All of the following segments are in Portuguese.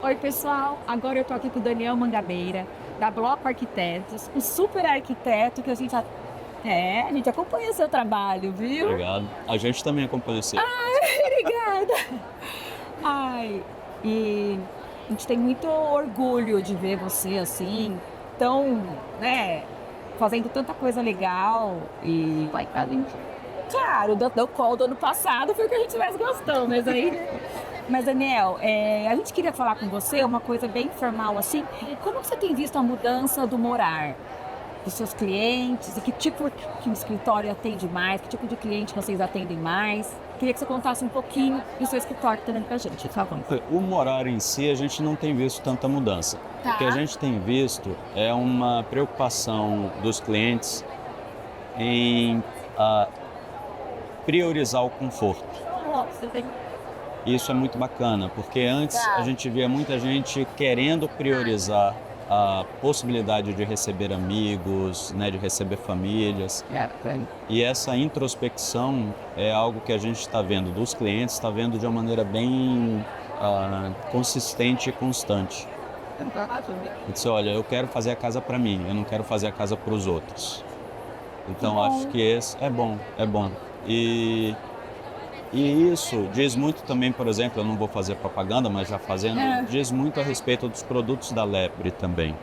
Oi, pessoal. Agora eu tô aqui com o Daniel Mangabeira, da Bloco Arquitetos, um super arquiteto que a gente acompanha seu trabalho, viu? Obrigado. A gente também acompanha o seu. Obrigada. Ai, e a gente tem muito orgulho de ver você assim, tão, né, fazendo tanta coisa legal e vai, claro, do call do ano passado foi o que a gente mais gostou, mas aí. Mas, Daniel, a gente queria falar com você uma coisa bem informal assim. Como você tem visto a mudança do morar dos seus clientes e que tipo que o escritório atende mais, que tipo de cliente vocês atendem mais? Queria que você contasse um pouquinho do seu escritório também pra gente, por favor. O morar em si, a gente não tem visto tanta mudança. Tá. O que a gente tem visto é uma preocupação dos clientes em priorizar o conforto. Isso é muito bacana, porque antes a gente via muita gente querendo priorizar a possibilidade de receber amigos, né, de receber famílias. E essa introspecção é algo que a gente está vendo dos clientes, está vendo de uma maneira bem consistente e constante. Eu disse, olha, eu quero fazer a casa para mim, eu não quero fazer a casa para os outros. Então acho que esse é bom, é bom. E isso diz muito também, por exemplo, eu não vou fazer propaganda, mas já fazendo, diz muito a respeito dos produtos da Lepre também.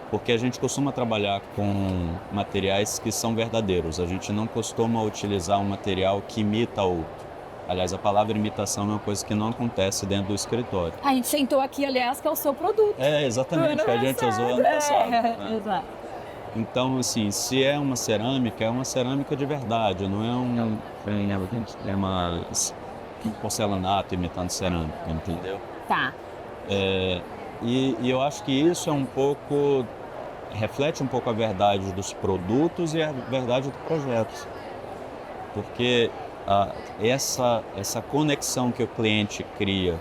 Porque a gente costuma trabalhar com materiais que são verdadeiros. A gente não costuma utilizar um material que imita outro. Aliás, a palavra imitação é uma coisa que não acontece dentro do escritório. A gente sentou aqui, aliás, que é o seu produto. É, exatamente, que a gente usou ano passado. Exato. Então, assim, se é uma cerâmica de verdade, não é uma porcelanato imitando cerâmica, entendeu? Tá. E eu acho que isso é um pouco, reflete um pouco a verdade dos produtos e a verdade do projeto. Porque essa conexão que o cliente cria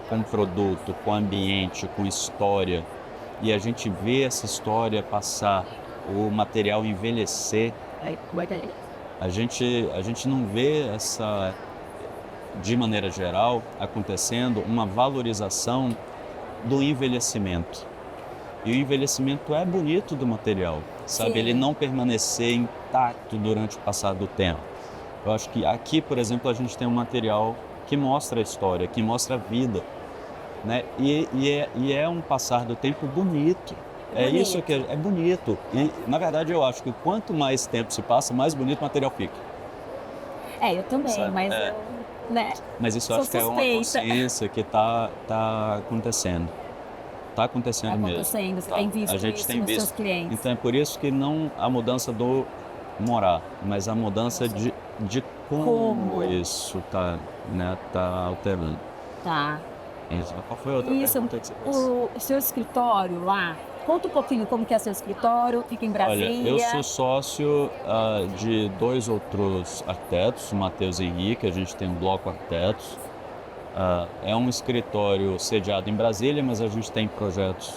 com o produto, com o ambiente, com história, e a gente vê essa história passar, o material envelhecer, a gente não vê essa, de maneira geral, acontecendo uma valorização do envelhecimento. E o envelhecimento é bonito do material, sabe? Sim. Ele não permanecer intacto durante o passar do tempo. Eu acho que aqui, por exemplo, a gente tem um material que mostra a história, que mostra a vida, né? E é um passar do tempo bonito. É isso que é bonito. E, na verdade, eu acho que quanto mais tempo se passa, mais bonito o material fica. Eu também, Sabe? mas eu, né? Mas isso eu acho que é uma consciência que tá acontecendo. Está acontecendo mesmo. Acontecendo, você tem visto A gente isso tem nos visto. seus clientes. Então é por isso que não a mudança do morar, mas a mudança de como isso está, né, tá alterando. Tá. Isso. Qual foi a outra Isso, pergunta que você fez? o seu escritório lá, conta um pouquinho como que é seu escritório, fica em Brasília. Olha, eu sou sócio de dois outros arquitetos, o Matheus e Henrique, a gente tem um bloco arquitetos. É um escritório sediado em Brasília, mas a gente tem projetos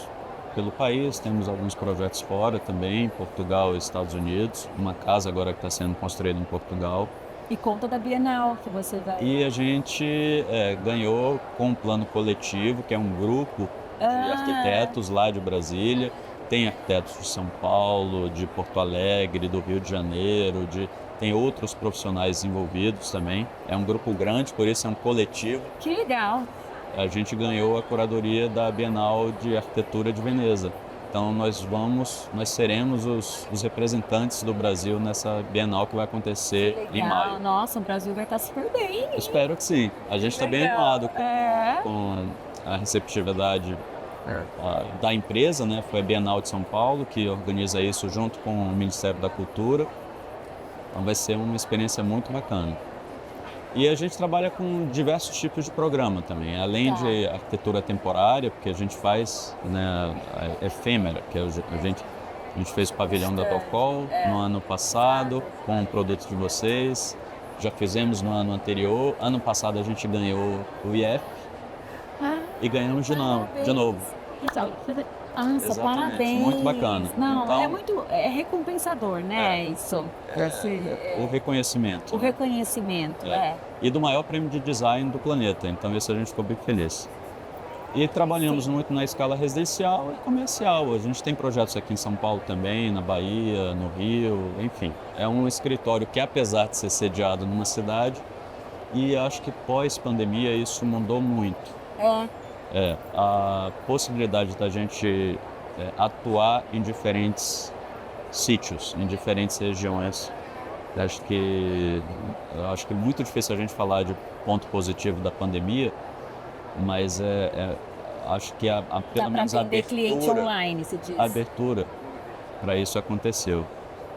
pelo país, temos alguns projetos fora também, Portugal e Estados Unidos, uma casa agora que está sendo construída em Portugal. E conta da Bienal que você vai. E a gente ganhou com um plano coletivo, que é um grupo de arquitetos lá de Brasília. Tem arquitetos de São Paulo, de Porto Alegre, do Rio de Janeiro, tem outros profissionais envolvidos também. É um grupo grande, por isso é um coletivo. Que legal! A gente ganhou a curadoria da Bienal de Arquitetura de Veneza. Então nós seremos os representantes do Brasil nessa Bienal que vai acontecer em maio. Nossa, o Brasil vai estar super bem. Espero que sim. A gente está bem animado com a receptividade da empresa, né? Foi a Bienal de São Paulo que organiza isso junto com o Ministério da Cultura. Então vai ser uma experiência muito bacana. E a gente trabalha com diversos tipos de programa também, além de arquitetura temporária, porque a gente faz, né, a efêmera, que a gente fez o pavilhão da Docol no ano passado, com o produto de vocês. Já fizemos no ano anterior. Ano passado a gente ganhou o IF e ganhamos de novo. Nossa, Exatamente. parabéns. Muito bacana. Não, Então, é recompensador, né? Isso. o reconhecimento. O reconhecimento, E do maior prêmio de design do planeta. Então isso a gente ficou bem feliz. E trabalhamos Sim. muito na escala residencial e comercial. A gente tem projetos aqui em São Paulo também, na Bahia, no Rio, enfim. É um escritório que, apesar de ser sediado numa cidade, e acho que pós-pandemia isso mudou muito. É. A possibilidade da gente atuar em diferentes sítios, em diferentes regiões. Eu acho que é muito difícil a gente falar de ponto positivo da pandemia, mas acho que Dá pelo para menos a atender cliente abertura, online, se diz. a abertura para isso aconteceu.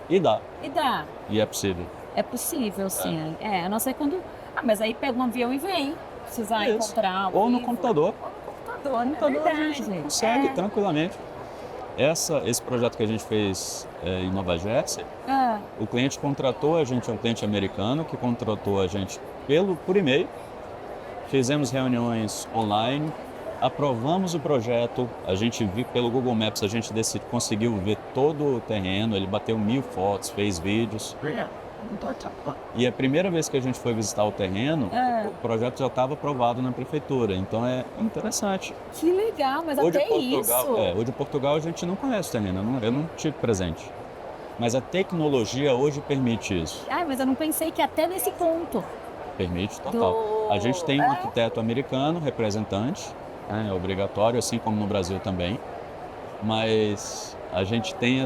E dá, E dá. e é possível. É possível, sim. A não ser quando. Ah, mas aí pega um avião e vem. Precisar Isso. encontrar ao Ou no vivo. computador. Computador, é Computador a gente verdade. consegue tranquilamente. Esse projeto que a gente fez em Nova Jersey, Ah, o cliente contratou a gente, é um cliente americano que contratou a gente por e-mail, fizemos reuniões online, aprovamos o projeto, a gente viu pelo Google Maps, a gente conseguiu ver todo o terreno, ele bateu 1000 fotos, fez vídeos. E a primeira vez que a gente foi visitar o terreno, o projeto já estava aprovado na prefeitura, então é interessante. que legal, mas O de até Portugal, isso. o de Portugal a gente não conhece o terreno, eu não tive presente. Mas a tecnologia hoje permite isso. Ai, mas eu não pensei que até nesse ponto. Permite total. A gente tem um arquiteto americano, representante, é obrigatório, assim como no Brasil também. Mas a gente tem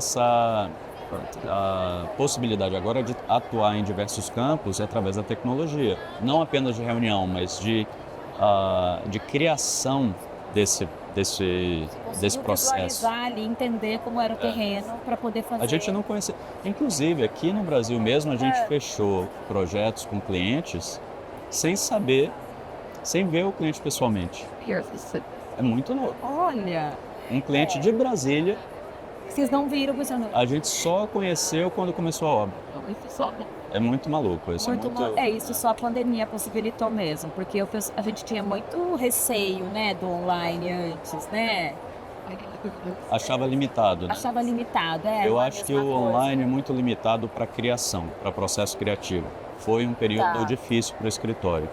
a possibilidade agora de atuar em diversos campos através da tecnologia. Não apenas de reunião, mas de criação desse Conseguiu processo. visualizar ali, entender como era o terreno para poder fazer. A gente não conhecia. Inclusive, aqui no Brasil mesmo, a gente fechou projetos com clientes sem saber, sem ver o cliente pessoalmente. É muito louco. Olha, Um cliente de Brasília, vocês não viram, você não. a gente só conheceu quando começou a obra. É muito maluco. Isso Muito é muito... mal. Isso só a pandemia possibilitou mesmo, porque a gente tinha muito receio, né, do online antes, né? Achava limitado, né? Achava limitado, Eu não é a acho que mesma o coisa. online é muito limitado para criação, para processo criativo. Foi um período Tá. difícil para o escritório,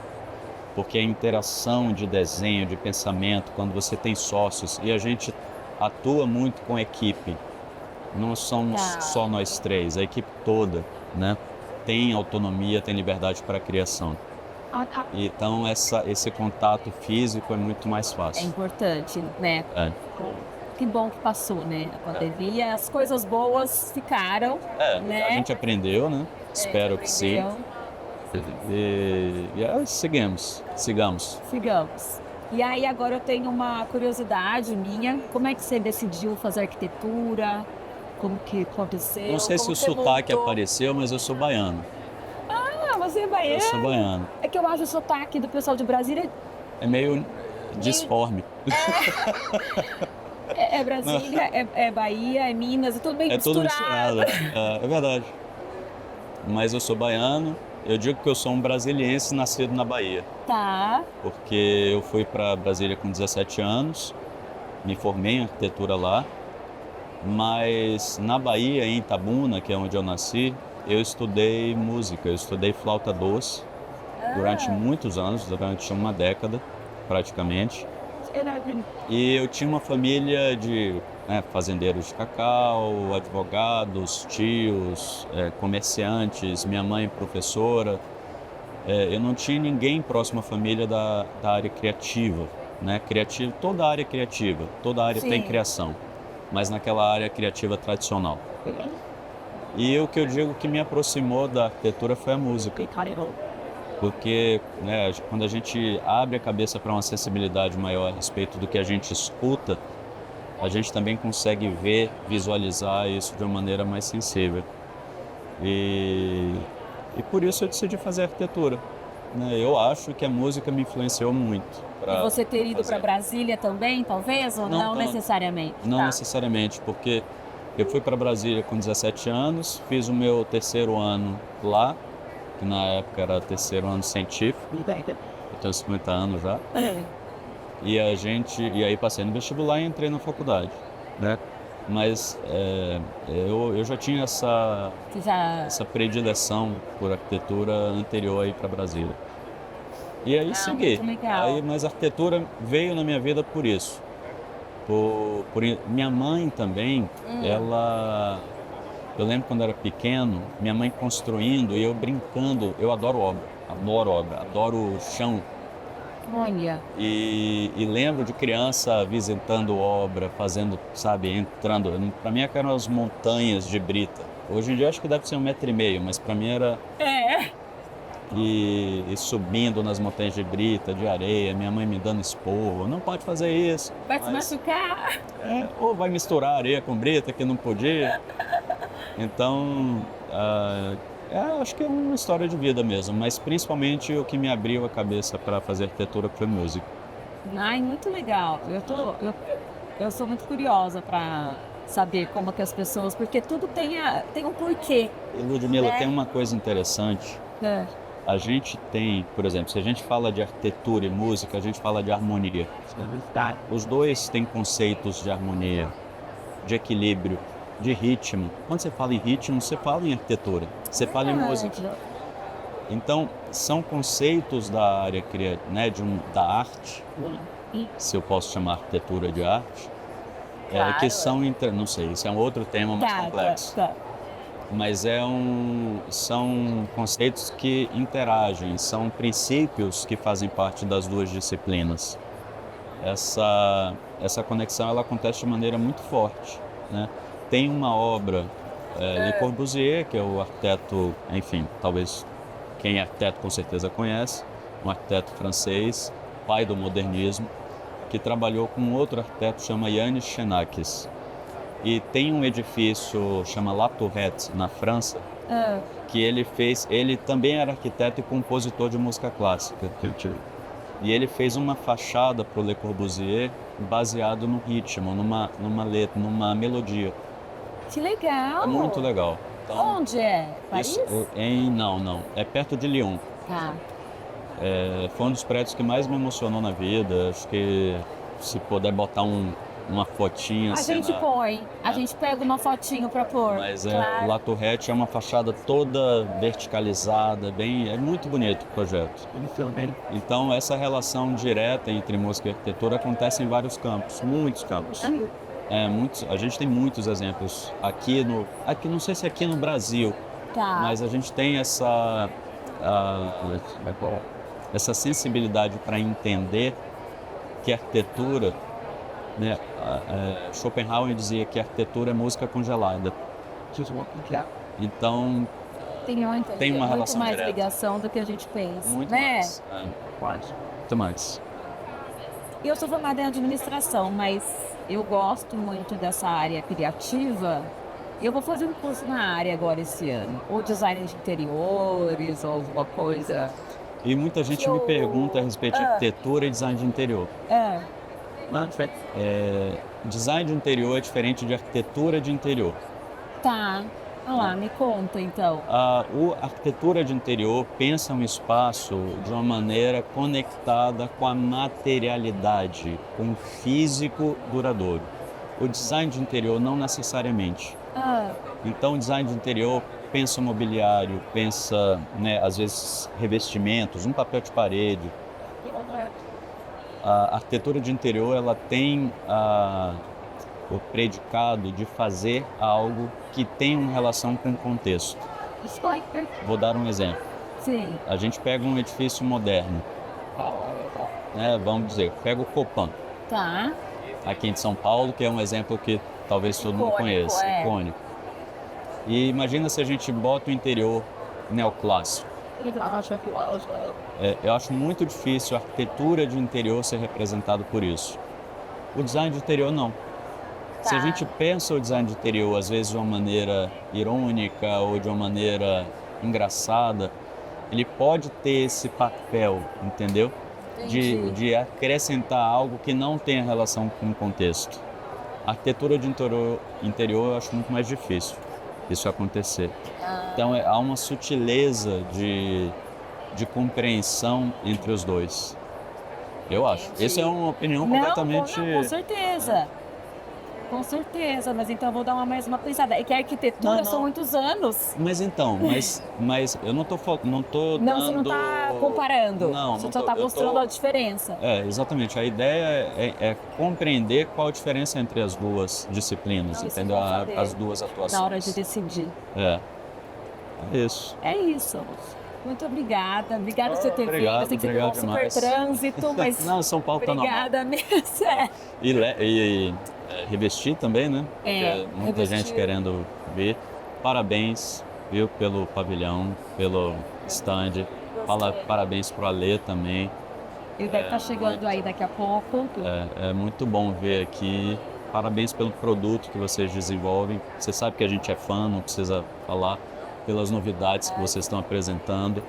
porque a interação de desenho, de pensamento, quando você tem sócios, e a gente atua muito com equipe, não somos Tá. só nós três, a equipe toda, né? Tem autonomia, tem liberdade para a criação. Então esse contato físico é muito mais É fácil. importante, né? É. Que bom que passou, né? A pandemia, as coisas boas ficaram, né? A gente aprendeu, né? Espero que sim. Aprendeu. Sigamos. Sigamos. E aí agora eu tenho uma curiosidade minha. Como é que você decidiu fazer arquitetura? Como que aconteceu? Não sei se Como o você sotaque montou? apareceu, mas eu sou baiano. Ah, você é Eu baiano? sou baiano. É que eu acho o sotaque do pessoal de Brasília É meio disforme. é Brasília, é Bahia, é Minas, é tudo bem É tudo misturado. misturado. É verdade. Mas eu sou baiano. Eu digo que eu sou um brasiliense nascido na Bahia. Tá. Porque eu fui para Brasília com 17 anos, me formei em arquitetura lá, mas na Bahia, em Itabuna, que é onde eu nasci, eu estudei música, eu estudei flauta doce durante muitos anos, durante uma década praticamente. E eu tinha uma família de fazendeiros de cacau, advogados, tios, comerciantes, minha mãe professora. Eu não tinha ninguém próximo à família da área criativa, né? Toda área criativa, toda área tem Sim. criação, mas naquela área criativa tradicional. E o que eu digo que me aproximou da arquitetura foi a música, porque quando a gente abre a cabeça para uma sensibilidade maior a respeito do que a gente escuta, a gente também consegue ver, visualizar isso de uma maneira mais sensível. E por isso eu decidi fazer arquitetura. Eu acho que a música me influenciou muito. E você ter ido para Brasília também, talvez, ou não necessariamente? Não Tá. necessariamente, porque eu fui para Brasília com 17 anos, fiz o meu terceiro ano lá, que na época era terceiro ano científico, eu tenho 50 anos já, e aí passei no vestibular e entrei na faculdade, né? Mas eu já tinha Você já... essa predileção por arquitetura anterior aí para Brasília. E aí segui. muito legal. Aí, mas a arquitetura veio na minha vida por isso. Minha mãe também, eu lembro quando eu era pequeno, minha mãe construindo e eu brincando. Eu adoro obra, adoro chão. Olha, E lembro de criança visitando obra, fazendo, sabe, entrando. Para mim eram as montanhas de brita. Hoje em dia acho que deve ser 1,5 m, mas para mim era e subindo nas montanhas de brita, de areia, minha mãe me dando esporro, não pode fazer isso. vai se machucar. Ou vai misturar areia com brita, que não podia. Então, acho que é uma história de vida mesmo, mas principalmente o que me abriu a cabeça para fazer arquitetura foi música. Ai, muito legal. Eu sou muito curiosa para saber como que as pessoas, porque tudo tem um porquê. E Ludmila, É. tem uma coisa interessante. É. A gente tem, por exemplo, se a gente fala de arquitetura e música, a gente fala de harmonia. Os dois têm conceitos de harmonia, de equilíbrio, de ritmo. Quando você fala em ritmo, você fala em arquitetura, você fala em música. Então, são conceitos da área né, da arte, se eu posso chamar arquitetura de arte, Claro. que são, não sei, isso é um outro tema mais complexo. Tá. Mas são conceitos que interagem, são princípios que fazem parte das duas disciplinas. Essa conexão ela acontece de maneira muito forte, né? Tem uma obra, Le Corbusier, que é o arquiteto, enfim, talvez quem é arquiteto com certeza conhece, um arquiteto francês, pai do modernismo, que trabalhou com outro arquiteto chama Yannis Xenakis. E tem um edifício chama La Tourette, na França, que ele também era arquiteto e compositor de música clássica. E ele fez uma fachada para o Le Corbusier baseado no ritmo, numa letra, numa melodia. Que legal. É muito legal. Então, Onde é? Paris? Não. É perto de Lyon. Tá. Foi um dos prédios que mais me emocionou na vida. Acho que se puder botar uma fotinha A assim. gente põe. A gente pega uma fotinho pra pôr. Mas Claro. La Tourette é uma fachada toda verticalizada, é muito bonito o projeto. Então essa relação direta entre música e arquitetura acontece em vários campos, muitos campos. A gente tem muitos exemplos aqui não sei se aqui no Brasil, Tá. mas a gente tem essa sensibilidade para entender que a arquitetura, né, Schopenhauer dizia que a arquitetura é música congelada. Então tem uma relação muito mais direta. ligação do que a gente pensa, Muito né? mais. Muito mais. Eu sou formada em administração, mas eu gosto muito dessa área criativa. Eu vou fazer um curso na área agora esse ano, ou design de interiores, ou alguma coisa. E muita gente me pergunta a respeito de arquitetura e design de interior. Design de interior é diferente de arquitetura de interior. Tá. Olha lá, me conta então. A arquitetura de interior pensa um espaço de uma maneira conectada com a materialidade, com o físico duradouro. O design de interior não necessariamente. Então, o design de interior pensa mobiliário, pensa, né, às vezes, revestimentos, um papel de parede. A arquitetura de interior ela tem o predicado de fazer algo que tem uma relação com o contexto. Vou dar um exemplo. Sim. A gente pega um edifício moderno, né, vamos dizer, pega o Copan, Tá. aqui em São Paulo, que é um exemplo que talvez todo mundo Icônico, conheça, é. icônico. E imagina se a gente bota o interior neoclássico. Eu acho muito difícil a arquitetura de interior ser representada por isso. O design de interior não. Se a gente pensa o design de interior, às vezes de uma maneira irônica ou de uma maneira engraçada, ele pode ter esse papel, entendeu? De acrescentar algo que não tenha relação com o contexto. A arquitetura de interior eu acho muito mais difícil isso acontecer. Então há uma sutileza de compreensão entre os dois. Eu acho. Essa é uma opinião completamente... Não, com certeza. Com certeza, mas então eu vou dar mais uma pensada. É que a arquitetura Não. são muitos anos. Mas então, mas eu não tô Não, dando... você não está comparando. Não, Você não só tô, está eu mostrando tô... a diferença. Exatamente. A ideia é compreender qual a diferença entre as duas disciplinas, Não, isso entendeu? eu vou saber As duas atuações. na hora de decidir. É, é isso. É isso. Muito obrigada. Obrigada por você ter vindo. Eu sei que você pegou um super demais. trânsito, mas Não, São Paulo tá normal. obrigada mesmo. É. E revestir também, né? Porque muita revestir. gente querendo ver. Parabéns, viu, pelo pavilhão, pelo stand. Parabéns pro Alê também. Ele deve estar chegando aí daqui a pouco. É muito bom ver aqui. Parabéns pelo produto que vocês desenvolvem. Você sabe que a gente é fã, não precisa falar, pelas novidades que vocês estão apresentando.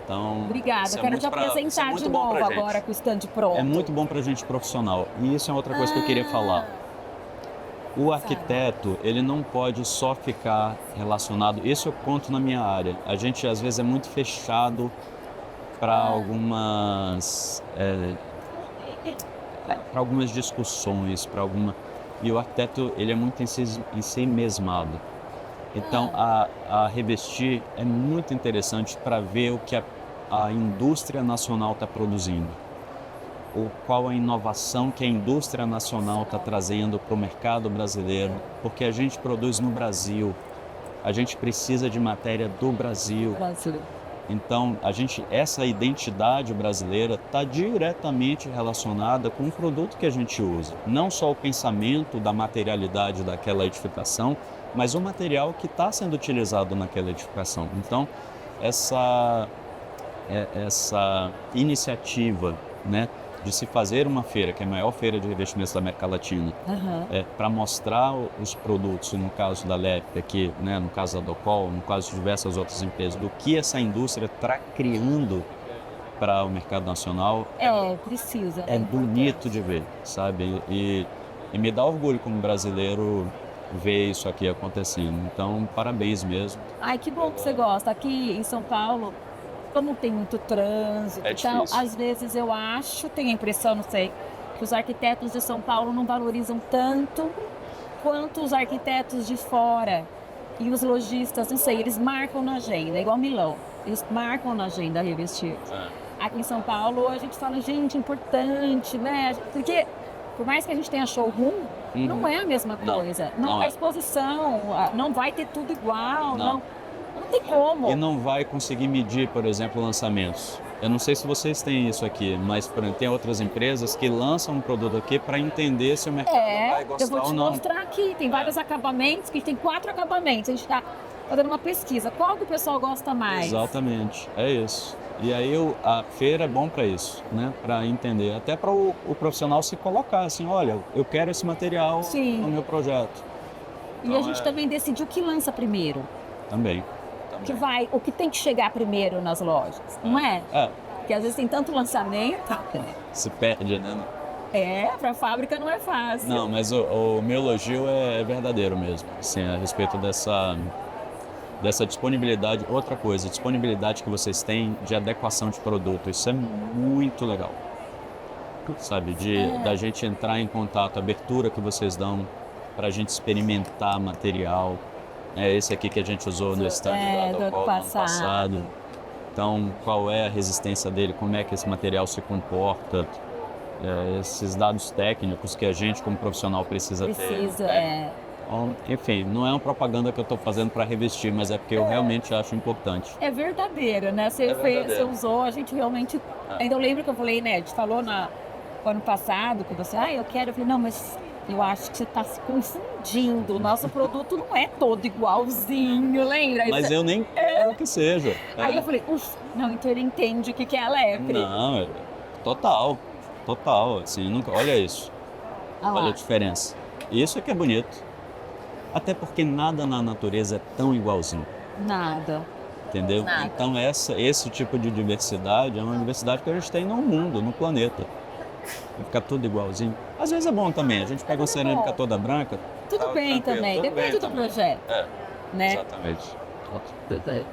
Então, Obrigada. isso Eu é quero muito te apresentar muito de bom novo pra gente. agora com o stand pronto. É muito bom pra gente profissional. E isso é outra coisa que eu queria falar. O arquiteto, ele não pode só ficar relacionado... Isso eu conto na minha área. A gente, às vezes, é muito fechado para algumas discussões, E o arquiteto, ele é muito em si mesmado. Então, a Revestir é muito interessante para ver o que a indústria nacional está produzindo. Qual a inovação que a indústria nacional está trazendo para o mercado brasileiro, porque a gente produz no Brasil, a gente precisa de matéria do Brasil. Então, essa identidade brasileira está diretamente relacionada com o produto que a gente usa. Não só o pensamento da materialidade daquela edificação, mas o material que está sendo utilizado naquela edificação. Então, essa iniciativa, né, de se fazer uma feira, que é a maior feira de revestimentos da América Latina, para mostrar os produtos, no caso da LEP aqui, né, no caso da Docol, no caso de diversas outras empresas, do que essa indústria está criando para o mercado nacional. Precisa. É bonito de ver, sabe? E me dá orgulho como brasileiro ver isso aqui acontecendo. Então, parabéns mesmo. Ai, que bom que você gosta. Aqui em São Paulo, como tem muito trânsito, então, às vezes eu tenho a impressão, não sei, que os arquitetos de São Paulo não valorizam tanto quanto os arquitetos de fora. E os lojistas, não sei, eles marcam na agenda, igual Milão. Eles marcam na agenda Revestir. Aqui em São Paulo, a gente fala, gente, importante, né? Porque, por mais que a gente tenha showroom, não é a mesma coisa. Não é exposição, não vai ter tudo igual, não tem como. E não vai conseguir medir, por exemplo, lançamentos. Eu não sei se vocês têm isso aqui, mas por exemplo, tem outras empresas que lançam um produto aqui para entender se o mercado vai gostar ou não. Eu vou te mostrar aqui, tem vários acabamentos, que tem 4 acabamentos. A gente está fazendo uma pesquisa. Qual que o pessoal gosta mais? Exatamente, é isso. E aí a feira é bom para isso, né? Para entender, até para o profissional se colocar assim, olha, eu quero esse material no meu projeto. E então, a gente também decidiu o que lança primeiro. Também. O que tem que chegar primeiro nas lojas, não é? Porque às vezes tem tanto lançamento. Se perde, né? Para a fábrica não é fácil. Não, mas o meu elogio é verdadeiro mesmo, assim, a respeito dessa disponibilidade. Outra coisa, disponibilidade que vocês têm de adequação de produto, isso é muito legal. Sabe, da gente entrar em contato, a abertura que vocês dão para a gente experimentar material. É esse aqui que a gente usou no stand do ano passado. Então, qual é a resistência dele, como é que esse material se comporta, esses dados técnicos que a gente, como profissional, precisa ter. Enfim, não é uma propaganda que eu estou fazendo para Revestir, mas é porque eu realmente acho importante. É verdadeiro, né? Você usou, a gente realmente... Ainda eu lembro que eu falei, né? A gente falou no ano passado, que você, eu quero. Eu falei, não, mas... Eu acho que você está se confundindo. O nosso produto não é todo igualzinho, lembra? Mas eu nem quero que seja. Aí eu falei, não, então ele entende o que é a lepre. Não, total. Assim, olha isso. Olha a diferença. Isso é que é bonito. Até porque nada na natureza é tão igualzinho. Nada. Entendeu? Nada. Então esse tipo de diversidade é uma diversidade que a gente tem no mundo, no planeta. Ficar tudo igualzinho. Às vezes é bom também. A gente pega uma cerâmica toda branca. Tudo bem também. Depende do projeto. Né? Exatamente.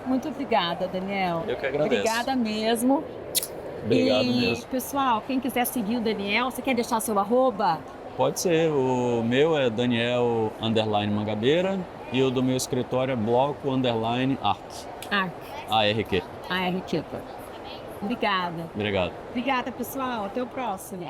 Muito obrigada, Daniel. Eu que agradeço. Obrigada mesmo. Obrigado mesmo. Pessoal, quem quiser seguir o Daniel, você quer deixar seu arroba? Pode ser. O meu é Daniel_Mangabeira e o do meu escritório é Bloco_Arq. Arc. ARQ. ARQ. Obrigada. Obrigado. Obrigada, pessoal. Até o próximo.